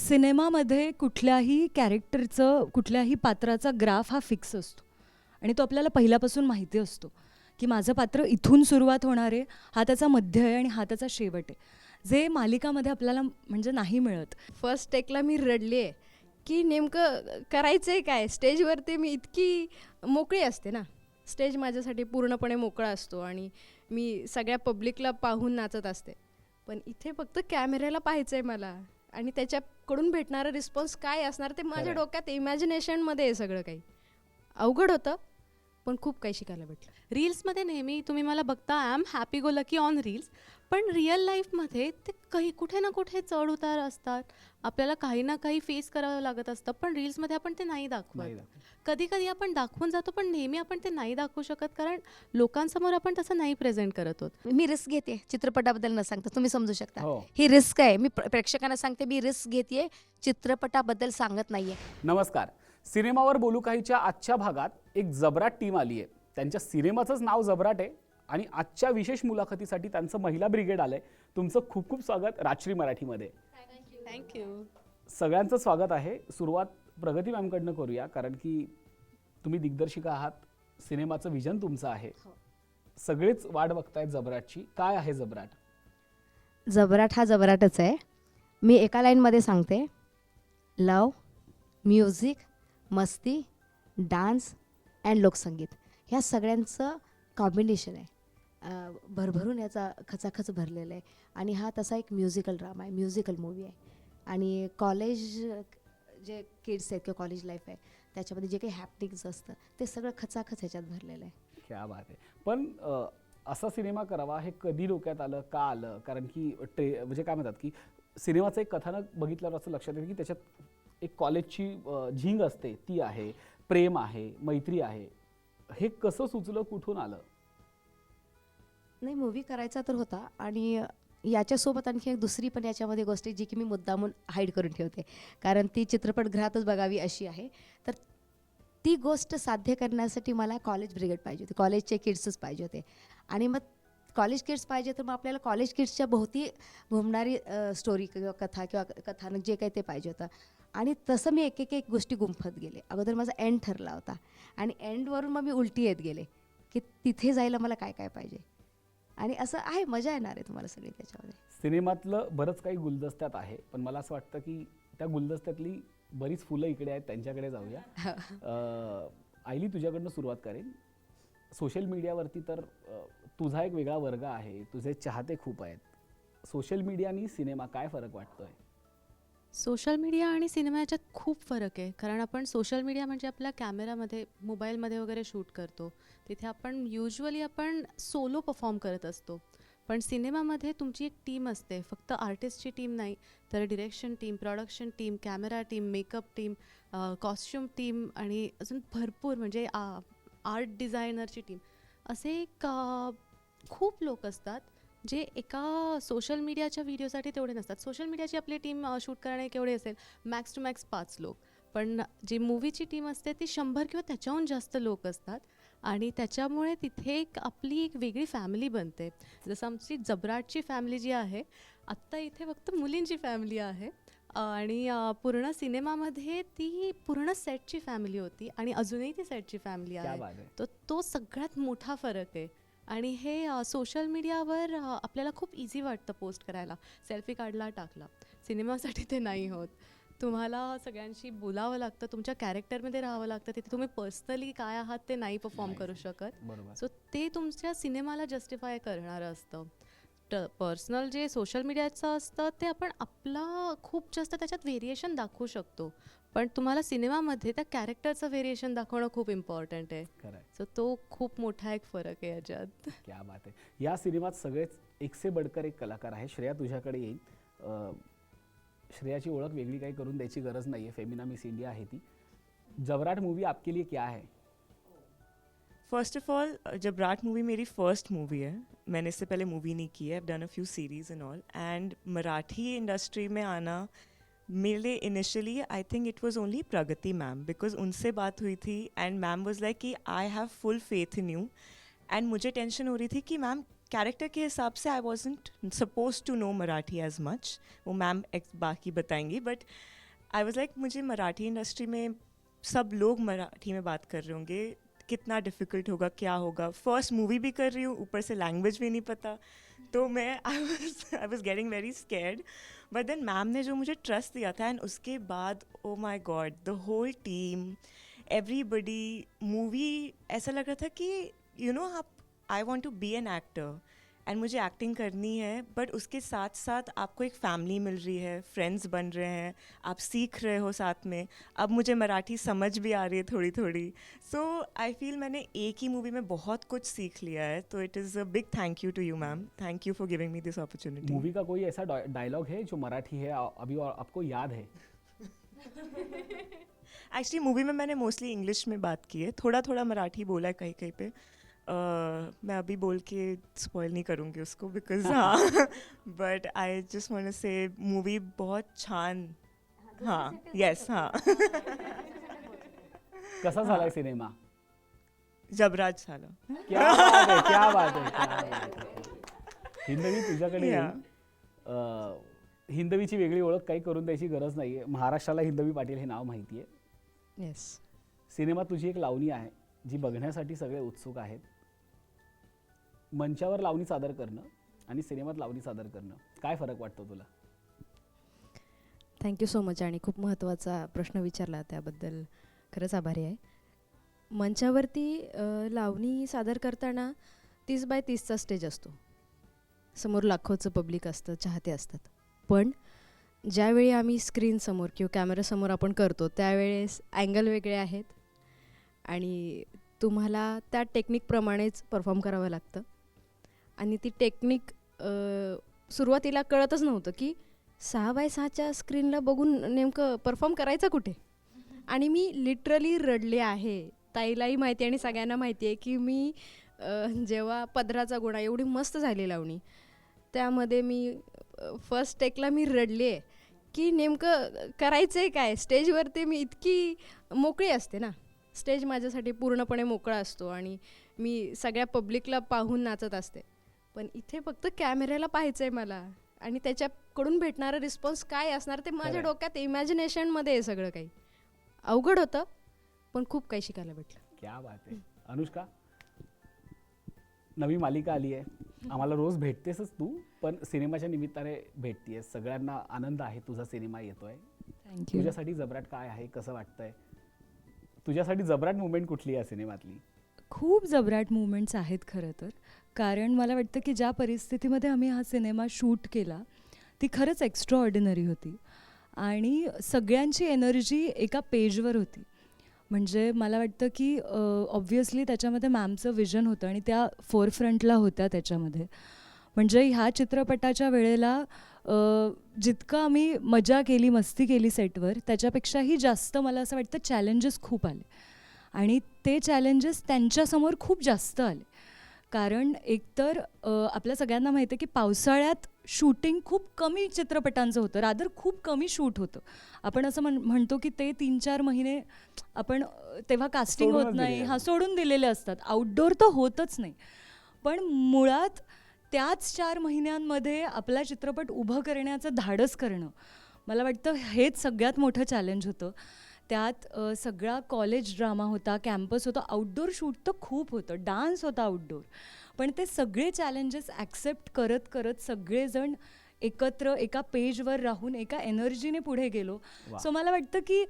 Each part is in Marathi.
सिनेमामध्ये कुठल्याही कॅरेक्टरचं, कुठल्याही पात्राचा ग्राफ हा फिक्स असतो आणि तो आपल्याला पहिल्यापासून माहिती असतो, की माझं पात्र इथून सुरुवात होणार आहे, हा त्याचा मध्य आहे आणि हा त्याचा शेवट आहे. जे मालिकामध्ये आपल्याला म्हणजे नाही मिळत. फर्स्ट टेकला मी रडली आहे की नेमकं करायचं आहे काय. स्टेजवरती मी इतकी मोकळी असते ना, स्टेज माझ्यासाठी पूर्णपणे मोकळा असतो आणि मी सगळ्या पब्लिकला पाहून नाचत असते. पण इथे फक्त कॅमेऱ्याला पाहायचं आहे मला आणि त्याच्याकडून भेटणारा रिस्पॉन्स काय असणार ते माझ्या डोक्यात इमॅजिनेशनमध्ये आहे सगळं काही. अवघड होतं, पण खूप काही शिकायला भेटलं. रील्समध्ये नेहमी तुम्ही मला बघता I am happy go lucky on reels, पण रिअल लाईफमध्ये ते काही कुठे ना कुठे चढ उतार असतात. आपल्याला काही ना काही फेस करावं लागत असतं, पण रील्समध्ये आपण ते नाही दाखवत. कधी कधी आपण दाखवून जातो, पण नेहमी आपण ते नाही दाखवू शकत, कारण लोकांसमोर आपण तसं नाही प्रेझेंट करत होत. मी रिस्क घेते चित्रपटाबद्दल न सांगता, तुम्ही समजू शकता. हो. ही रिस्क आहे. मी प्रेक्षकांना सांगते मी रिस्क घेते, चित्रपटाबद्दल सांगत नाहीये. नमस्कार. सिनेमावर बोलू काहीच्या आजच्या भागात एक जबराट टीम आली आहे. त्यांच्या सिनेमाचंच नाव जबराट आहे आणि आजच्या विशेष मुलाखतीसाठी त्यांचं महिला ब्रिगेड आलंय. तुमचं खूप खूप स्वागत राजश्री मराठीमध्ये. थँक्यू. सगळ्यांचं स्वागत आहे. सुरुवात प्रगती मॅमकडनं करूया, कारण की तुम्ही दिग्दर्शिका आहात, सिनेमाचं विजन तुमचं आहे. सगळेच वाट बघतायत जबराटची. काय आहे जबराट? जबराट हा जबराटच आहे. मी एका लाईनमध्ये सांगते, लव, म्युझिक, मस्ती, डान्स अँड लोकसंगीत ह्या सगळ्यांचं कॉम्बिनेशन आहे. भरभरून याचा खचाखच भरलेला आहे आणि हा तसा एक म्युझिकल ड्रामा आहे, म्युझिकल मूवी आहे. आणि कॉलेज जे किड्स आहेत किंवा कॉलेज लाईफ आहे त्याच्यामध्ये जे काही हॅपनिंग्स असतं ते सगळं खचाखच ह्याच्यात भरलेलं आहे. क्या बात आहे. पण असा सिनेमा करावा हे कधी डोक्यात आलं, का आलं? कारण की म्हणजे काय म्हणतात की सिनेमाचं एक कथानक बघितल्यावर असं लक्षात येतं की त्याच्यात एक कॉलेजची झिंग असते, ती आहे, प्रेम आहे, मैत्री आहे. हे कसं सुचलं, कुठून आलं? नाही, मूवी करायचा तर होता आणि याच्यासोबत आणखी एक दुसरी पण याच्यामध्ये गोष्ट आहे जी की मी मुद्दामून हाईड करून ठेवते, कारण ती चित्रपटगृहातच बघावी अशी आहे. तर ती गोष्ट साध्य करण्यासाठी मला कॉलेज ब्रिगेड पाहिजे होती, कॉलेजचे किड्सच पाहिजे होते. आणि मग कॉलेज किड्स पाहिजे तर मग आपल्याला कॉलेज किड्सच्या भोवती घुमणारी स्टोरी किंवा कथा किंवा कथानक जे काही ते पाहिजे होतं. आणि तसं मी एक एक गोष्टी गुंफत गेले. अगोदर माझा एंड ठरला होता आणि एंडवरून मग मी उलटी येत गेले की तिथे जायला मला काय काय पाहिजे. आणि असं आहे, मजा येणार आहे तुम्हाला सगळी त्याच्यामध्ये. सिनेमातलं बरंच काही गुलदस्त्यात आहे, पण मला असं वाटतं की त्या गुलदस्त्यातली बरीच फुलं इकडे आहेत, त्यांच्याकडे जाऊया. आईली, तुझ्याकडनं सुरुवात करेन. सोशल मीडियावरती तर तुझा एक वेगळा वर्ग आहे, तुझे चाहते खूप आहेत. सोशल मीडिया आणि सिनेमा काय फरक वाटतोय? सोशल मीडिया आणि सिनेमा याच्यात खूप फरक आहे, कारण आपण सोशल मीडिया म्हणजे आपल्या कॅमेरामध्ये, मोबाईलमध्ये वगैरे शूट करतो. तिथे आपण युजली सोलो परफॉर्म करत असतो. पण सिनेमामध्ये तुमची एक टीम असते, फक्त आर्टिस्टची टीम नाही, तर direction team, production team, camera team, makeup team, costume team आणि अजून भरपूर म्हणजे आर्ट डिझायनरची टीम, असे खूप लोक असतात जे एका सोशल मीडियाच्या व्हिडिओसाठी तेवढे नसतात. सोशल मीडियाची आपली टीम शूट करणे केवढे असेल, मॅक्स टू मॅक्स 5 लोक, पण जी मूवीची टीम असते ती 100 किंवा त्याच्याहून जास्त लोक असतात. आणि त्याच्यामुळे तिथे आपली एक वेगळी फॅमिली बनते. जसं आमची जबराटची फॅमिली जी आहे, आत्ता इथे फक्त मुलींची फॅमिली आहे आणि पूर्ण सिनेमामध्ये ती पूर्ण सेटची फॅमिली होती आणि अजूनही ती सेटची फॅमिली आहे. तो सगळ्यात मोठा फरक आहे. आणि हे सोशल मीडियावर आपल्याला खूप इझी वाटतं पोस्ट करायला, सेल्फी काढला टाकला. सिनेमासाठी ते नाही होत. तुम्हाला सगळ्यांशी बोलावं लागतं, तुमच्या कॅरेक्टरमध्ये राहावं लागतं. तिथे तुम्ही पर्सनली काय आहात ते नाही परफॉर्म करू शकत. सो ते तुमच्या सिनेमाला जस्टिफाय करणारं असतं. पर्सनल जे सोशल मीडियाचं असतं ते आपण आपला खूप जास्त त्याच्यात व्हेरिएशन दाखवू शकतो, पण तुम्हाला सिनेमामध्ये त्या कॅरेक्टरचं व्हेरिएशन दाखवणं खूप इम्पॉर्टंट आहे. सो तो खूप मोठा एक फरक आहे याच्यात. क्या बात आहे. या सिनेमात सगळेच एक से बडकर एक कलाकार आहे. श्रेया, तुझ्याकडे येईल. श्रेयाची ओळख वेगळी काही करून द्यायची गरज नाही आहे, फेमिना मिस इंडिया आहे ती. जबराट मूवी आपके लिए क्या है? First of all, Jabrat movie मेरी फर्स्ट मूवी है. मैंने इससे पहले मूवी नहीं की है. I have done a few series and all. And Marathi industry में आना मेरे लिए initially I think it was only Pragati ma'am, because उनसे बात हुई थी एंड मैम वाज लाइक कि I have full faith in you. And मुझे टेंशन हो रही थी कि मैम कैरेक्टर के हिसाब से I wasn't supposed to know Marathi as much. वो मैम बाकी बताएंगी, बट आई वॉज लाइक मुझे मराठी इंडस्ट्री में सब लोग मराठी में बात कर रहे होंगे, कितना डिफ़िकल्ट होगा, क्या होगा. फर्स्ट मूवी भी कर रही हूँ, ऊपर से लैंग्वेज भी नहीं पता, तो मैं I was getting very scared. But then ma'am ने जो मुझे ट्रस्ट दिया था, एंड उसके बाद oh my god, the whole team, everybody, movie ऐसा लग रहा था कि यू नो आप, I want to be an actor and मुझे एक्टिंग करनी है, बट उसके साथ साथ आपको एक फैमिली मिल रही है, फ्रेंड्स बन रहे हैं, आप सीख रहे हो साथ में. अब मुझे मराठी समझ भी आ रही है थोड़ी थोड़ी. सो आई फील मैंने एक ही मूवी में बहुत कुछ सीख लिया है. तो it is a big thank you to you ma'am. Thank you for giving me this opportunity. Movie का कोई ऐसा डायलॉग है जो मराठी है अभी और आपको याद है? एक्चुअली मूवी में मैंने मोस्टली इंग्लिश में बात की है, थोड़ा थोड़ा मराठी बोला है कहीं कहीं पे. मैं अभी बोल के स्पॉइल नहीं करूँगी उसको, बिकॉज हाँ, but I just want to say movie बहुत छान. हाँ, येस, हाँ. कसा झालाय सिनेमा? जबराज झाला. क्या बात आहे, क्या बात आहे, क्या बात आहे. हिंदवी तुझ्याकडे Yeah. येईल. हिंदवीची वेगळी ओळख काही करून द्यायची गरज नाहीये. महाराष्ट्राला हिंदवी पाटील हे नाव माहिती आहे. येस. सिनेमात तुझी एक लावणी आहे जी बघण्यासाठी सगळे उत्सुक आहेत. मंचावर लावणी सादर करणं आणि सिनेमात लावणी सादर करणं, काय फरक वाटतो तुला? Thank you so much. आणि खूप महत्त्वाचा प्रश्न विचारला, त्याबद्दल खरंच आभारी आहे. मंचावरती लावणी सादर करताना 30x30चा स्टेज असतो, समोर लाखोचं पब्लिक असतं, चाहते असतात. पण ज्यावेळी आम्ही स्क्रीनसमोर किंवा कॅमेरासमोर आपण करतो त्यावेळेस अँगल वेगळे आहेत आणि तुम्हाला त्या टेक्निकप्रमाणेच परफॉर्म करावं लागतं. आणि ती टेक्निक सुरुवातीला कळतच नव्हतं की 6x6च्या स्क्रीनला बघून नेमकं परफॉर्म करायचं कुठे. आणि मी लिटरली रडले आहे. ताईलाही माहिती आहे आणि सगळ्यांना माहिती आहे की मी जेव्हा पदराचा गोळा एवढी मस्त झाली लावणी, त्यामध्ये मी फर्स्ट टेकला मी रडले आहे की नेमकं करायचं आहे काय. स्टेजवरती मी इतकी मोकळी असते ना, स्टेज माझ्यासाठी पूर्णपणे मोकळा असतो आणि मी सगळ्या पब्लिकला पाहून नाचत असते. पण इथे फक्त कॅमेऱ्याला पाहायचं आहे मला, आणि त्याच्याकडून भेटणारा रिस्पॉन्स काय असणार ते माझ्या डोक्यात इमॅजिनेशनमध्ये आहे सगळं काही. अवघड होतं, पण खूप काही शिकायला भेटलं. क्या बात आहे. अनुष्का, नवी मालिका आली आहे, आम्हाला रोज भेटतेसच तू, पण सिनेमाच्या निमित्ताने भेटतेस. सगळ्यांना आनंद आहे तुझा सिनेमा येतोय. थँक्यू. तुझ्यासाठी जबराट काय आहे, कसं वाटतंय? तुझ्यासाठी जबराट मुवमेंट कुठली आहे सिनेमातली? खूप जबराट मुवमेंट्स आहेत खरं तर. कारण मला वाटतं की ज्या परिस्थितीमध्ये आम्ही हा सिनेमा शूट केला ती खरंच एक्स्ट्रा ऑर्डिनरी होती आणि सगळ्यांची एनर्जी एका पेजवर होती. म्हणजे मला वाटतं की ऑब्व्हियसली त्याच्यामध्ये मॅमचं विजन होतं आणि त्या फोरफ्रंटला होत्या त्याच्यामध्ये. म्हणजे ह्या चित्रपटाच्या वेळेला जितकं आम्ही मजा केली, मस्ती केली सेटवर, त्याच्यापेक्षाही जास्त मला असं वाटतं चॅलेंजेस खूप आले. आणि ते चॅलेंजेस त्यांच्यासमोर खूप जास्त आले. कारण एकतर आपल्या सगळ्यांना माहिती आहे की पावसाळ्यात शूटिंग खूप कमी चित्रपटांचं होतं, रादर खूप कमी शूट होतं. आपण असं म्हणतो की ते 3-4 महिने आपण तेव्हा कास्टिंग होत नाही, सोडून दिलेले असतात. आउटडोअर तर होतच नाही. पण मुळात त्याच 4 महिन्यांमध्ये आपला चित्रपट उभं करण्याचं धाडस करणं, मला वाटतं हेच सगळ्यात मोठं चॅलेंज होतं. त्यात सगळा कॉलेज ड्रामा होता, कॅम्पस होता, आउटडोअर शूट तर खूप होतं, डान्स होता आउटडोअर. पण ते सगळे चॅलेंजेस ॲक्सेप्ट करत करत सगळेजण एकत्र एका पेजवर राहून एका एनर्जीने पुढे गेलो. सो मला वाटतं की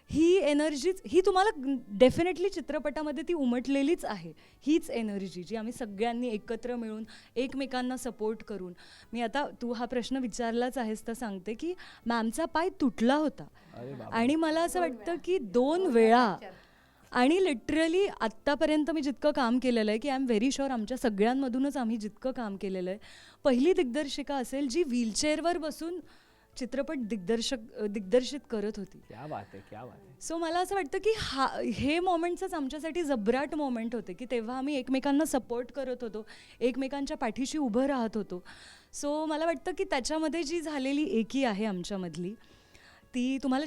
ही एनर्जीच, ही तुम्हाला डेफिनेटली चित्रपटामध्ये ती उमटलेलीच आहे. हीच एनर्जी जी आम्ही सगळ्यांनी एकत्र मिळून एकमेकांना सपोर्ट करून. मी आता तू हा प्रश्न विचारलाच आहेस तर सांगते की मॅमचा पाय तुटला होता आणि मला असं वाटतं की 2 वेळा, आणि लिटरली आत्तापर्यंत मी जितकं काम केलेलं आहे की आय एम व्हेरी शुअर आमच्या सगळ्यांमधूनच आम्ही जितकं काम केलेलं आहे, पहिली दिग्दर्शिका असेल जी व्हीलचेअरवर बसून चित्रपट दिग्दर्शित करत होती. क्या बात आहे, क्या बात आहे. सो मला असं वाटतं की हे मोमेंट्सच आमच्यासाठी जबराट मोमेंट होते की तेव्हा आम्ही एकमेकांना सपोर्ट करत होतो, एकमेकांच्या पाठीशी उभं राहत होतो. सो मला वाटतं की त्याच्यामध्ये जी झालेली एकी आहे आमच्यामधली, ती तुम्हाला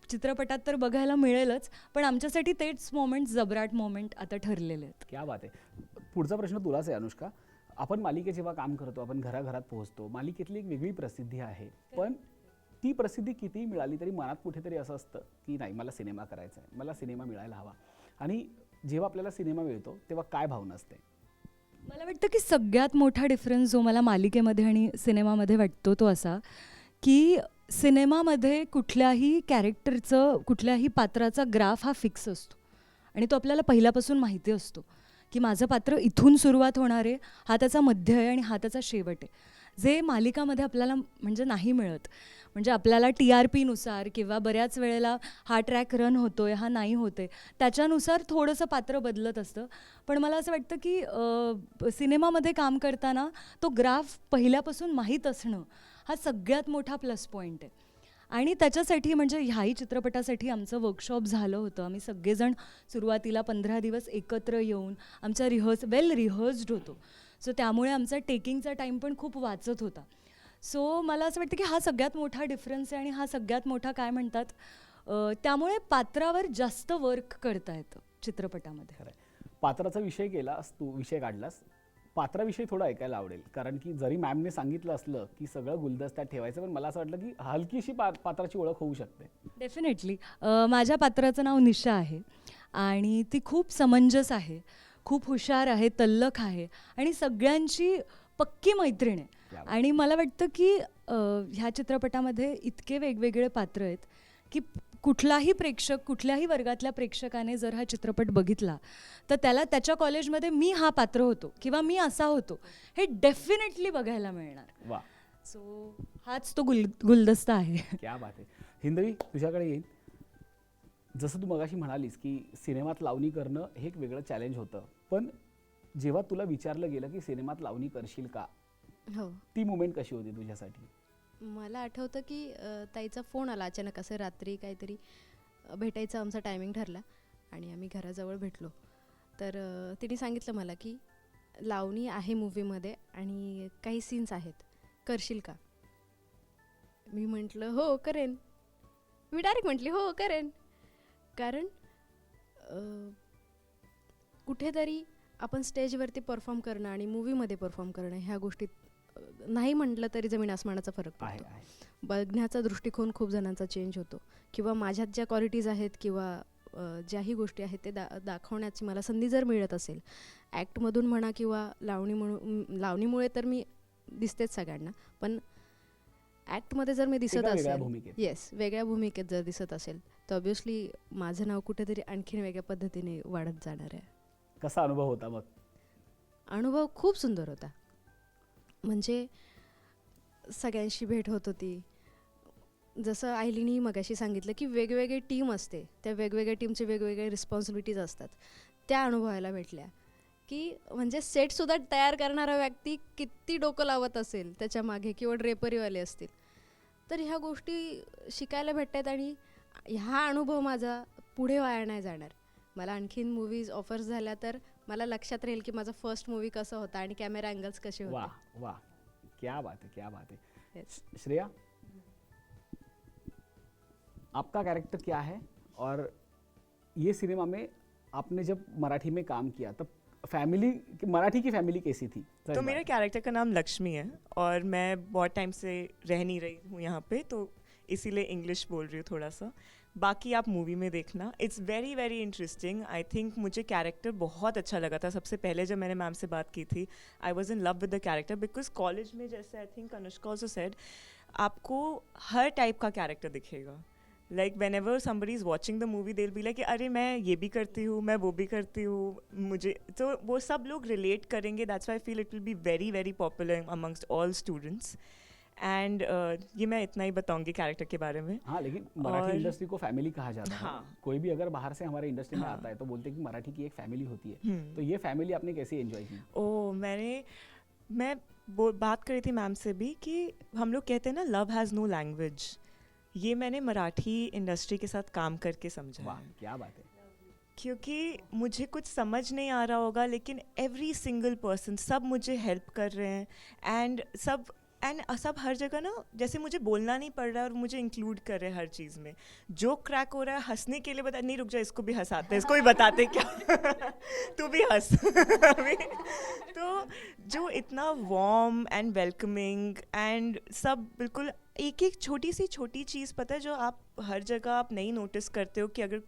चित्रपटात तर बघायला मिळेलच, पण आमच्यासाठी तेच मोमेंट जबराट मोमेंट आता ठरलेले आहेत. क्या बात आहे. पुढचा प्रश्न तुलाच आहे अनुष्का. आपण मालिकेत जेव्हा काम करतो, आपण घराघरात पोहोचतो, मालिकेतली एक वेगळी प्रसिद्धी आहे, पण ती प्रसिद्धी कितीही मिळाली तरी मनात कुठेतरी असं असतं की नाही, मला सिनेमा करायचा आहे, मला सिनेमा मिळायला हवा. आणि जेव्हा आपल्याला सिनेमा मिळतो तेव्हा काय भावना असते? मला वाटतं की सगळ्यात मोठा डिफरन्स जो मला मालिकेमध्ये आणि सिनेमामध्ये वाटतो तो असा की सिनेमामध्ये कुठल्याही कॅरेक्टरचं, कुठल्याही पात्राचा ग्राफ हा फिक्स असतो आणि तो आपल्याला पहिल्यापासून माहिती असतो की माझं पात्र इथून सुरुवात होणार आहे, हा त्याचा मध्य आहे आणि हा त्याचा शेवट आहे. जे मालिकामध्ये आपल्याला म्हणजे नाही मिळत. म्हणजे आपल्याला TRPनुसार किंवा बऱ्याच वेळेला हा ट्रॅक रन होतोय, हा नाही होतोय, त्याच्यानुसार थोडंसं पात्र बदलत असतं. पण मला असं वाटतं की सिनेमामध्ये काम करताना तो ग्राफ पहिल्यापासून माहीत असणं हा सगळ्यात मोठा प्लस पॉईंट आहे. आणि त्याच्यासाठी म्हणजे ह्याही चित्रपटासाठी आमचं वर्कशॉप झालं होतं. आम्ही सगळेजण सुरुवातीला 15 दिवस एकत्र येऊन आमचा वेल रिहर्स्ड होतो. सो त्यामुळे आमचा टेकिंगचा टाईम पण खूप वाचत होता. सो मला असं वाटतं की हा सगळ्यात मोठा डिफरन्स आहे आणि हा सगळ्यात मोठा काय म्हणतात त्यामुळे पात्रावर जास्त वर्क करता येतं चित्रपटामध्ये. खरं आहे. पात्राचा विषय केलास तू, विषय काढलास, पात्राविषयी थोडं ऐकायला आवडेल. कारण की जरी मॅमने सांगितलं असलं की सगळं गुलदस्त्यात ठेवायचं, पण मला असं वाटलं की हलकीशी पात्राची ओळख होऊ शकते. डेफिनेटली. माझ्या पात्राचं नाव निशा आहे आणि ती खूप समंजस आहे, खूप हुशार आहे, तल्लख आहे आणि सगळ्यांची पक्की मैत्रीण आहे. क्या आणि मला वाटतं की ह्या चित्रपटामध्ये इतके वेगवेगळे पात्र आहेत की कुठलाही प्रेक्षक, कुठल्याही वर्गातल्या प्रेक्षकाने जर हा चित्रपट बघितला तर त्याला त्याच्या कॉलेजमध्ये मी हा पात्र होतो किंवा मी असा होतो हे डेफिनेटली बघायला मिळणार. वा, सो हाच तो गुलदस्ता आहे. क्या बात आहे. हिंदवी, तुझ्याकडे येईल. जसं तू मगाशी म्हणालीस की सिनेमात लावणी करणं हे एक वेगळं चॅलेंज होतं, पण जेव्हा तुला विचारलं गेलं की सिनेमात लावणी करशील का, हो. ती मुमेंट कशी होती तुझ्यासाठी? मला आठवतं की ताईचा फोन आला अचानक, असं रात्री काहीतरी भेटायचा आमचा टायमिंग ठरला आणि आम्ही घराजवळ भेटलो. तर तिने सांगितलं मला की लावणी आहे मूवीमध्ये आणि काही सीन्स आहेत, करशील का? मी म्हटलं हो करेन. मी डायरेक्ट म्हटली हो करेन. कारण कुठेतरी आपण स्टेजवरती परफॉर्म करणं आणि मूवीमध्ये परफॉर्म करणं ह्या गोष्टीत नाही म्हटलं तरी जमीन आसमानाचा फरक आहे पडतो. आहे. बघण्याचा दृष्टिकोन खूप जणांचा चेंज होतो किंवा माझ्यात ज्या क्वालिटीज आहेत किंवा ज्याही गोष्टी आहेत ते दाखवण्याची मला संधी जर मिळत असेल ॲक्टमधून म्हणा किंवा लावणीमुळे तर मी दिसतेच सगळ्यांना, पण ॲक्टमध्ये जर मी दिसत एका वेगळ्या असेल, भूमिकेत. येस, वेगळ्या भूमिकेत जर दिसत असेल तर ऑब्व्हियसली माझं नाव कुठेतरी आणखीन वेगळ्या पद्धतीने वाढत जाणार आहे. कसा अनुभव होता मग? अनुभव खूप सुंदर होता. म्हणजे सगळ्यांशी भेट होत होती. जसं आयलीनी मगाशी सांगितलं की वेगवेगळी टीम असते, त्या वेगवेगळ्या टीमचे वेगवेगळे रिस्पॉन्सिबिलिटीज असतात, त्या अनुभवायला भेटल्या. की म्हणजे सेटसुद्धा तयार करणारा व्यक्ती किती डोकं लावत असेल त्याच्या मागे किंवा ड्रेपरीवाले असतील, तर ह्या गोष्टी शिकायला भेटत आहेत आणि हा अनुभव माझा पुढे वाया नाही जाणार. मला आणखीन मूवीज ऑफर्स झाल्या तर मला लक्षात राहील की माझा फर्स्ट मूवी कसा होता आणि कॅमेरा अँगल्स कसे वाह होते. वाह, क्या बात है, क्या बात है. Yes. श्रेया, आपका कैरेक्टर क्या है और ये सिनेमा में आपने जब मराठी में काम किया तब मराठी की फैमिली कैसी थी? तो मेरे कैरेक्टर का नाम लक्ष्मी है और मैं बहुत टाइम से रह नहीं रही हूँ यहाँ पे, तो इसीलिए इंग्लिश बोल रही हूँ थोड़ा सा. बाकी आप मूवी में देखना, it's very very interesting. I think मुझे कैरेक्टर बहुत अच्छा लगा था. सबसे पहले जब मैंने मैम से बात की थी, आई वॉज इन लव विद द कैरेक्टर बिकॉज कॉलेज में, जैसे I think Anushka also sed, आपको हर टाइप का कैरेक्टर दिखेगा. Like Wien ever somebody is watching the movie they will be like अरे मैं ये भी करती हूँ, मैं वो भी करती हूँ, मुझे तो वो सब लोग रिलेट करेंगे. That's why I feel it will be very very popular amongst all students. End ये मैं इतना ही बताऊंगी कैरेक्टर के बारे में. हाँ, लेकिन मराठी और- इंडस्ट्री को फैमिली कहा जाता है. हाँ. कोई भी अगर बाहर से हमारे इंडस्ट्री में हाँ. आता है तो बोलते हैं कि मराठी की एक फैमिली होती है. हम्म. तो ये फैमिली आपने कैसे एंजॉय की? मैं बात करी थी मैम से भी कि हम लोग कहते हैं ना लव हैज़ नो लैंग्वेज. ये मैंने मराठी इंडस्ट्री के साथ काम करके समझा वाह, है. क्या बात है. क्योंकि मुझे कुछ समझ नहीं आ रहा होगा लेकिन एवरी सिंगल पर्सन, सब मुझे हेल्प कर रहे हैं एंड सब हर जगह ना, जैसे मुझे बोलना नहीं पड़ रहा है और मुझे इंक्लूड कर रहे हैं हर चीज़ में. जो क्रैक हो रहा है हंसने के लिए बता, नहीं रुक जा, इसको भी हंसाते हैं, इसको भी बताते क्या तू भी हंस. तो जो इतना वार्म एंड वेलकमिंग एंड सब बिल्कुल एक एक छोटी चीज़ पता है जो आप हर जगह आप नहीं नोटिस करते हो कि अगर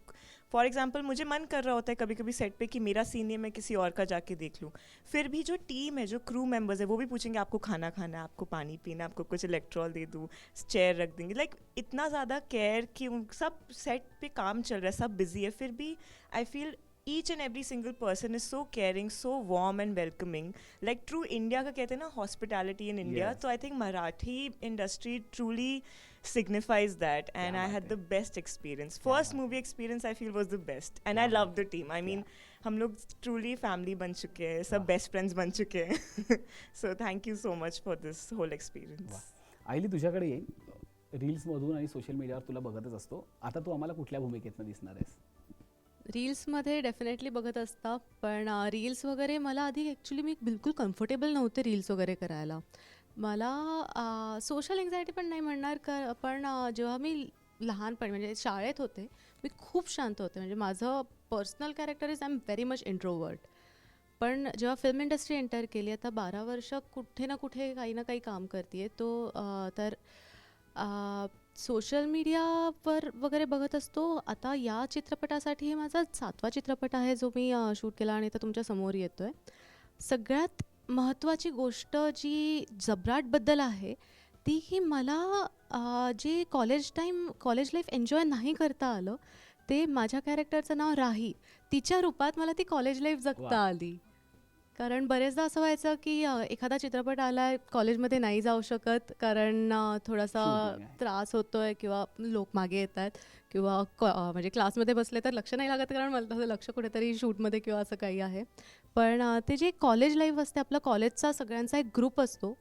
फॉर एग्जांपल मुझे मन कर रहा होता है कभी कभी सेट पे कि मेरा सीन है मैं किसी और का जाके देख लूँ, फिर भी जो टीम है जो क्रू मेंबर्स है वो भी पूछेंगे आपको खाना खाना है, आपको पानी पीना, आपको कुछ इलेक्ट्रॉल दे दूँ, चेयर रख देंगे, लाइक इतना ज़्यादा केयर कि सब सेट पे काम चल रहा है, सब बिजी है, फिर भी I feel each and every single person is so caring, so warm and welcoming. Like true India का कहते हैं ना hospitality in India. Yes. So I think Marathi industry truly signifies that, and क्या I बात had है। the best experience. क्या First बात movie experience I feel was the best, and क्या I बात love the team. I mean, हम लोग truly family बन चुके हैं, सब वाह। best friends बन चुके हैं. So thank you so much for this whole experience. वाह। आईली तुझ्याकडे येईल, रील्समधून आणि सोशल मीडियावर तुला बघतच असतो, आता तू आम्हाला कुठल्या भूमिकेतनं दिसणार आहेस? रील्समध्ये डेफिनेटली बघत असता, पण रील्स वगैरे मला आधी ॲक्च्युली मी बिलकुल कम्फर्टेबल नव्हते रील्स वगैरे करायला. मला सोशल एन्झायटी पण नाही म्हणणार पण जेव्हा मी लहानपणी म्हणजे शाळेत होते मी खूप शांत होते. म्हणजे माझं personal character is I am very much introvert. पण जेव्हा फिल्म इंडस्ट्री एंटर केली, आता 12 वर्ष कुठे ना कुठे काही ना काही काम करते तर सोशल मीडियावर वगैरे बघत असतो. आता या चित्रपटासाठी हे माझा 7वा चित्रपट आहे जो मी शूट केला आणि आता तुमच्या समोर येतो आहे. सगळ्यात महत्त्वाची गोष्ट जी जबराटबद्दल आहे ती की मला जे कॉलेज लाईफ एन्जॉय नाही करता आलं ते माझ्या कॅरेक्टरचं नाव राही, तिच्या रूपात मला ती कॉलेज लाईफ जगता वा. आली. कारण बरेचदा असं व्हायचं की एखादा चित्रपट आला कॉलेजमध्ये नाही जाऊ शकत कारण थोडासा Shooting आहे. त्रास होतोय किंवा लोक मागे येत आहेत किंवा म्हणजे क्लासमध्ये बसले तर लक्ष नाही लागत कारण मला तसं लक्ष कुठेतरी शूटमध्ये किंवा असं काही आहे. पण ते जे कॉलेज लाईफ असते आपला कॉलेजचा सगळ्यांचा एक ग्रुप असतो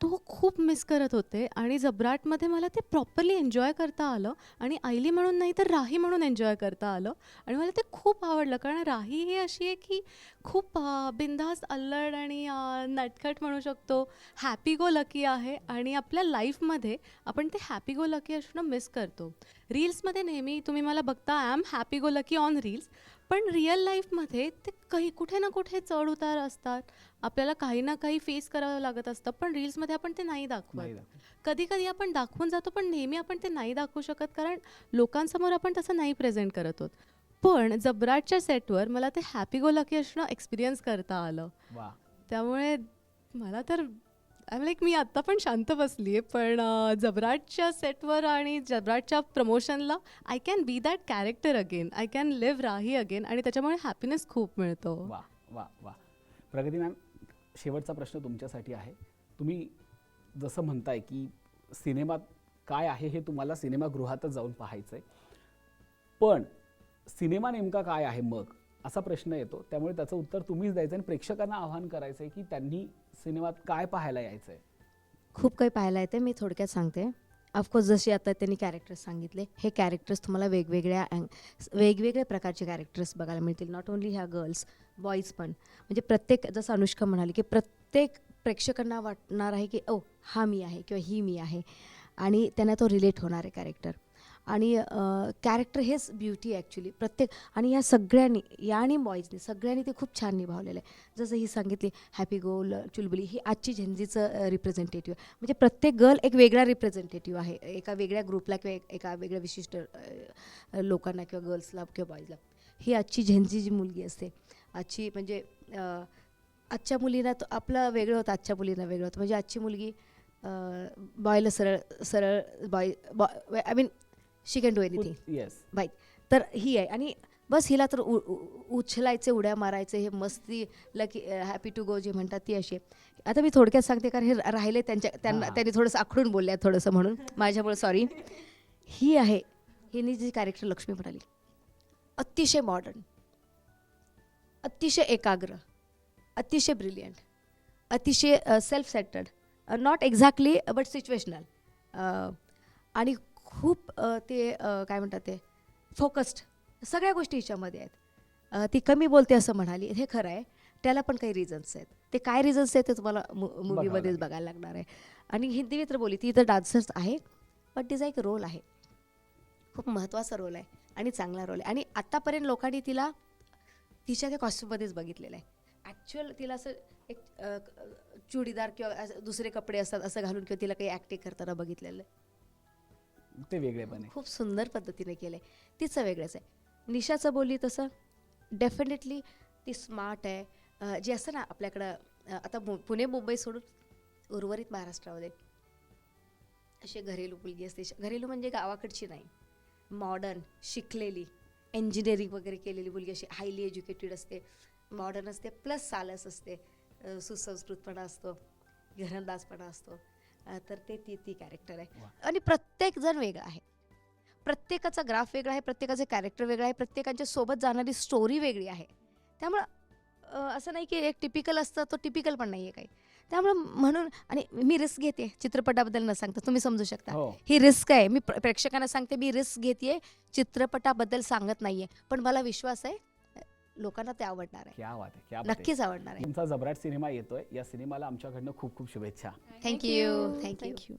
तो खूप मिस करत होते आणि जबराटमध्ये मला ते प्रॉपरली एन्जॉय करता आलं आणि आयली म्हणून नाही तर राही म्हणून एन्जॉय करता आलं आणि मला ते खूप आवडलं. कारण राही ही अशी आहे की खूप बिनधास्त अल्लड आणि नटखट म्हणू शकतो, हॅपी गो लकी आहे आणि आपल्या लाईफमध्ये आपण ते हॅपी गो लकी असणं मिस करतो. रील्समध्ये नेहमी तुम्ही मला बघता I am happy go lucky on reels, पण रिअल लाईफमध्ये ते कुठे ना कुठे चढ उतार असतात, आपल्याला काही ना काही फेस करावं लागत असतं. पण रील्समध्ये आपण ते नाही दाखवत. नाही दाखवत. कधी कधी आपण दाखवून जातो पण नेहमी आपण ते नाही दाखवू शकत कारण लोकांसमोर आपण तसं नाही प्रेझेंट करत आहोत. पण जबराटच्या सेटवर मला ते हॅपी गो लकी असणं एक्सपिरियन्स करता आलं. वा. त्यामुळे मला तर मी आत्ता पण शांत बसली आहे, पण जबराटच्या सेटवर आणि जबराटच्या प्रमोशनला I can be that character again, I can live Rahi again आणि त्याच्यामुळे हॅपीनेस खूप मिळतो. वा वा वा. प्रगती मॅम, शेवटचा प्रश्न तुमच्यासाठी आहे. तुम्ही जसं म्हणताय की सिनेमात काय आहे हे तुम्हाला सिनेमागृहातच जाऊन पाहायचं आहे, पण सिनेमा नेमका काय आहे मग असा प्रश्न येतो. त्यामुळे त्याचं उत्तर तुम्हीच द्यायचं आणि प्रेक्षकांना आवाहन करायचं आहे की त्यांनी सिनेमात काय पाहायला यायचं आहे. खूप काही पाहायला येते. मी थोडक्यात सांगते. ऑफकोर्स जसे आता त्यांनी कॅरेक्टर्स सांगितले, हे कॅरेक्टर्स तुम्हाला वेगवेगळ्या प्रकारचे कॅरेक्टर्स बघायला मिळतील. नॉट ओन्ली ह्या गर्ल्स, बॉईज पण. म्हणजे प्रत्येक, जसं अनुष्का म्हणाली की प्रत्येक प्रेक्षकांना वाटणार आहे की ओ हा मी आहे किंवा ही मी आहे आणि त्यांना तो रिलेट होणार आहे कॅरेक्टर. आणि कॅरेक्टर हेच ब्युटी ॲक्च्युली प्रत्येक. आणि या सगळ्यांनी, या आणि बॉईजनी सगळ्यांनी ते खूप छान निभावलेलं आहे. जसं ही सांगितली हॅपी गोल चुलबुली, ही आजची झेंझीचं रिप्रेझेंटेटिव्ह आहे. म्हणजे प्रत्येक गर्ल एक वेगळा रिप्रेझेंटेटिव्ह आहे, एका वेगळ्या ग्रुपला किंवा एका वेगळ्या विशिष्ट लोकांना किंवा गर्ल्सला किंवा बॉईजला. ही आजची झेंझी जी मुलगी असते, आजची म्हणजे आजच्या मुलींना तो आपलं वेगळं होतं, आजच्या मुलींना वेगळं होतं. म्हणजे आजची मुलगी बॉयला सरळ I mean she can do anything. Yes. Bike तर ही आहे. आणि बस हिला तर उछलायचे, उड्या मारायचे, हे मस्ती लकी हॅपी टू गो जे म्हणतात ती अशी आहे. आता मी थोडक्यात सांगते कारण हे राहिले त्यांना हां. त्यांनी थोडंसं आखडून बोलल्या थोडंसं म्हणून माझ्यामुळे सॉरी. ही आहे, हिने जी कॅरेक्टर लक्ष्मी म्हणाली, अतिशय मॉडर्न, अतिशय एकाग्र, अतिशय ब्रिलियंट, अतिशय self centred, not exactly but situational आणि खूप ते काय म्हणतात ते फोकस्ड. सगळ्या गोष्टी हिच्यामध्ये आहेत. ती कमी बोलते असं म्हणाली, हे खरं आहे. त्याला पण काही रिझन्स आहेत. ते काय रिझन्स आहेत ते तुम्हाला मूवीमध्येच लागेल. बघायला लागणार आहे. आणि हिंदी तर बोली, ती तर डान्सर्स आहे पण तिचा एक रोल आहे, खूप महत्त्वाचा रोल आहे आणि चांगला रोल आहे. आणि आत्तापर्यंत लोकांनी तिला तिच्या त्या कॉस्ट्यूममध्येच बघितलेलं आहे. ॲक्च्युअल तिला असं एक चुडीदार किंवा दुसरे कपडे असतात असं घालून किंवा तिला काही ॲक्टिंग करताना बघितलेलं आहे. ते वेगळेपण आहे. खूप सुंदर पद्धतीने केलं आहे, तिचं वेगळंच आहे. निशाचं बोलली तसं डेफिनेटली ती स्मार्ट आहे. जे असतं ना आपल्याकडं आता पुणे मुंबई सोडून उर्वरित महाराष्ट्रामध्ये अशी घरेलू मुलगी असते. घरेलू म्हणजे गावाकडची नाही, मॉडर्न शिकलेली इंजिनिअरिंग वगैरे केलेली मुलगी अशी हायली एज्युकेटेड असते, मॉडर्न असते, प्लस सालस असते, सुसंस्कृतपणा असतो, घरंदाजपणा असतो. तर ते ती कॅरेक्टर आहे. आणि प्रत्येक जण वेगळा आहे, प्रत्येकाचा ग्राफ वेगळा आहे, प्रत्येकाचं कॅरेक्टर वेगळं आहे, प्रत्येकाच्या सोबत जाणारी स्टोरी वेगळी आहे. त्यामुळं असं नाही की एक टिपिकल असतं, तो टिपिकल पण नाही आहे काही. त्यामुळं म्हणून आणि मी रिस्क घेते चित्रपटाबद्दल न सांगता, तुम्ही समजू शकता हो. ही रिस्क आहे. मी प्रेक्षकांना सांगते मी रिस्क घेते, चित्रपटाबद्दल सांगत नाहीये, पण मला विश्वास आहे लोकांना ते आवडणार आहे, क्या बात आहे, क्या बात आहे. नक्कीच आवडणार आहे. तुमचा जबराट सिनेमा येतोय. या सिनेमाला आमच्याकडनं खूप खूप शुभेच्छा. थँक्यू. थँक्यू.